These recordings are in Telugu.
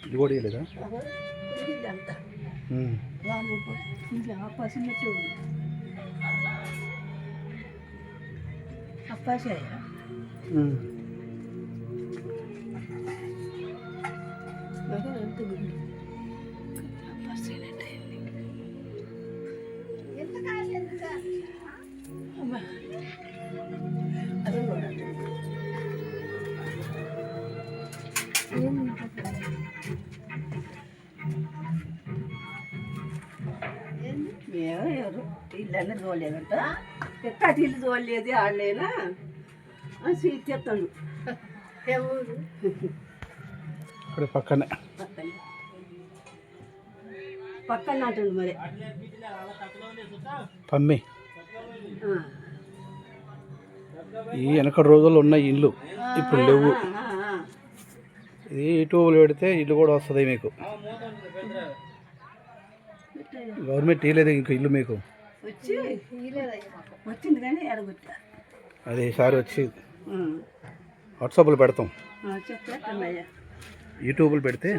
ఇది కూడా లేదా అప్పాసాయ ఎవరు ఇల్లన్నీ చూడలేదంట ఎక్కడి ఇల్లు చూడలేదు ఆడలేనా స్వీట్ చెప్తాను ఇక్కడ పక్కనే పక్కన అంటుండు మరి పమ్మి ఈ వెనక రోజుల్లో ఉన్న ఇల్లు ఇప్పుడు లేవు. ఇది యూట్యూబ్లో పెడితే ఇల్లు కూడా వస్తుంది మీకు. గవర్నమెంట్ ఇవ్వలేదు ఇంక ఇల్లు మీకు. వచ్చింది కానీ అది ఈసారి వచ్చి వాట్సాప్లో పెడతాం. యూట్యూబ్లో పెడితే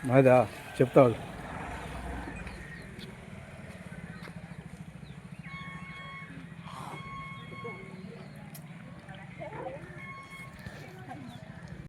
మాదా చెప్తా.